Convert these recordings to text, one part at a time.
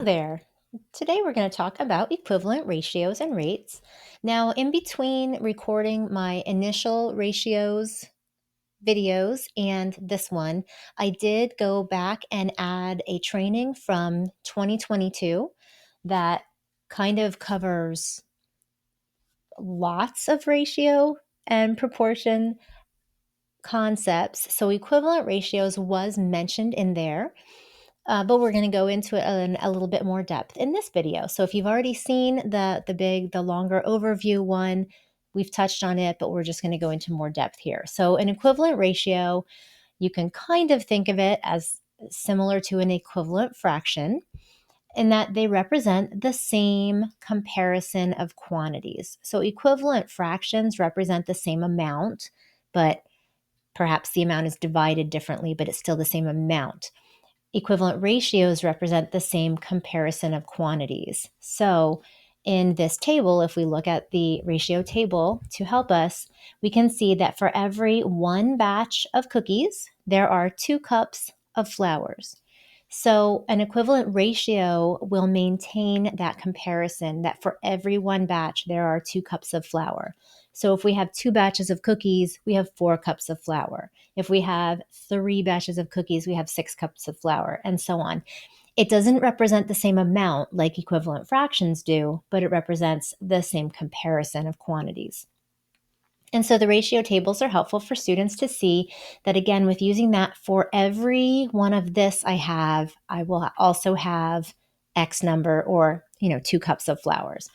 There. Today we're going to talk about equivalent ratios and rates. Now, in between recording my initial ratios videos and this one, I did go back and add a training from 2022 that kind of covers lots of ratio and proportion concepts. So equivalent ratios was mentioned in there. But we're going to go into it in a little bit more depth in this video. So if you've already seen the longer overview one, we've touched on it, but we're just going to go into more depth here. So an equivalent ratio, you can kind of think of it as similar to an equivalent fraction in that they represent the same comparison of quantities. So equivalent fractions represent the same amount, but perhaps the amount is divided differently, but it's still the same amount. Equivalent ratios represent the same comparison of quantities. So in this table, if we look at the ratio table to help us, we can see that for every one batch of cookies, there are 2 cups of flours. So an equivalent ratio will maintain that comparison that for every one batch, there are 2 cups of flour. So if we have 2 batches of cookies, we have 4 cups of flour. If we have 3 batches of cookies, we have 6 cups of flour, and so on. It doesn't represent the same amount like equivalent fractions do, but it represents the same comparison of quantities. And so the ratio tables are helpful for students to see that, again, with using that for every one of this I will also have X number or, 2 cups of flours.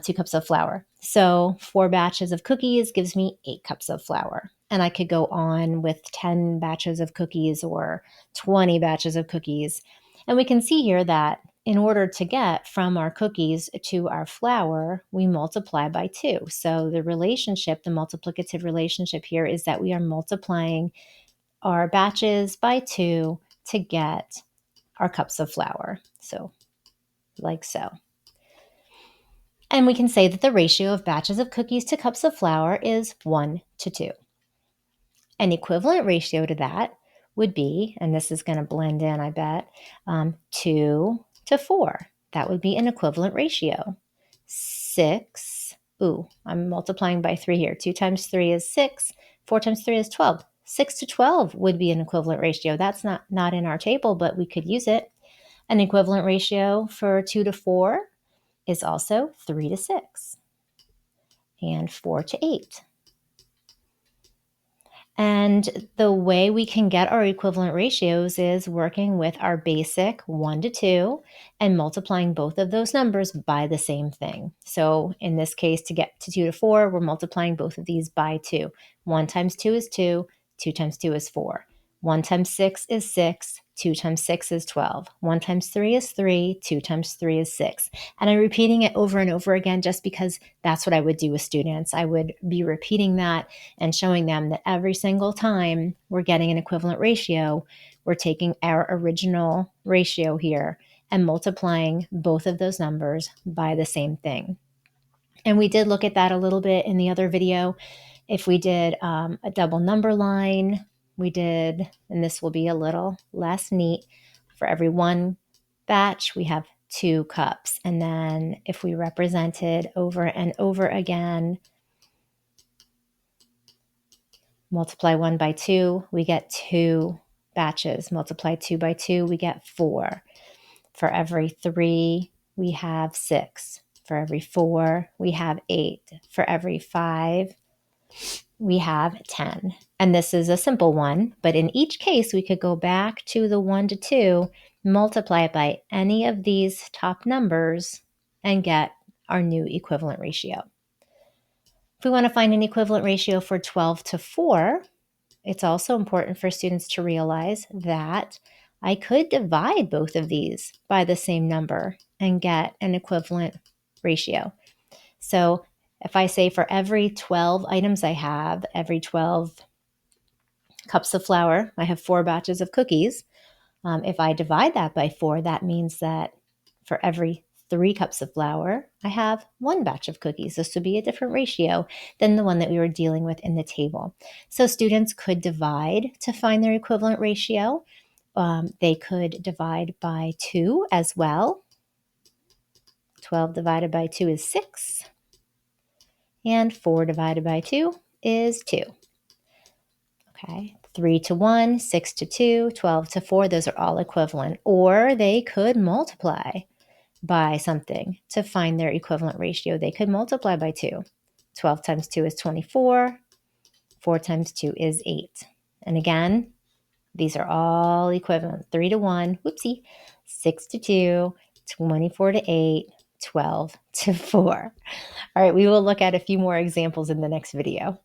2 cups of flour. So 4 batches of cookies gives me 8 cups of flour. And I could go on with 10 batches of cookies or 20 batches of cookies. And we can see here that in order to get from our cookies to our flour, we multiply by 2. So the multiplicative relationship here is that we are multiplying our batches by 2 to get our cups of flour. So like so. And we can say that the ratio of batches of cookies to cups of flour is 1 to 2. An equivalent ratio to that would be, and this is going to blend in, I bet, 2 to 4. That would be an equivalent ratio. 6, I'm multiplying by 3 here. 2 times 3 is 6. 4 times 3 is 12. 6 to 12 would be an equivalent ratio. That's not in our table, but we could use it. An equivalent ratio for 2 to 4 is also 3 to 6 and 4 to 8. And the way we can get our equivalent ratios is working with our basic 1 to 2 and multiplying both of those numbers by the same thing. So in this case, to get to 2 to 4, we're multiplying both of these by 2. 1 times 2 is 2, 2 times 2 is 4. 1 times 6 is 6, 2 times 6 is 12. 1 times 3 is 3, 2 times 3 is 6. And I'm repeating it over and over again just because that's what I would do with students. I would be repeating that and showing them that every single time we're getting an equivalent ratio, we're taking our original ratio here and multiplying both of those numbers by the same thing. And we did look at that a little bit in the other video. If we did a double number line, we did, and this will be a little less neat, for every one batch, we have 2 cups. And then if we represented over and over again, multiply 1 by 2, we get 2 batches. Multiply 2 by 2, we get 4. For every 3, we have 6. For every 4, we have 8. For every 5, we have 10. And this is a simple one, but in each case, we could go back to the 1 to 2, multiply it by any of these top numbers, and get our new equivalent ratio. If we want to find an equivalent ratio for 12 to 4, it's also important for students to realize that I could divide both of these by the same number and get an equivalent ratio. So if I say for every 12 items I have, every 12 cups of flour, I have 4 batches of cookies. If I divide that by 4, that means that for every 3 cups of flour, I have 1 batch of cookies. This would be a different ratio than the one that we were dealing with in the table. So students could divide to find their equivalent ratio. They could divide by 2 as well. 12 divided by 2 is 6. And 4 divided by 2 is 2. Okay, 3 to 1, 6 to 2, 12 to 4, those are all equivalent. Or they could multiply by something to find their equivalent ratio. They could multiply by 2. 12 times 2 is 24. 4 times 2 is 8. And again, these are all equivalent. 3 to 1, whoopsie, 6 to 2, 24 to 8, 12 to 4. All right, we will look at a few more examples in the next video.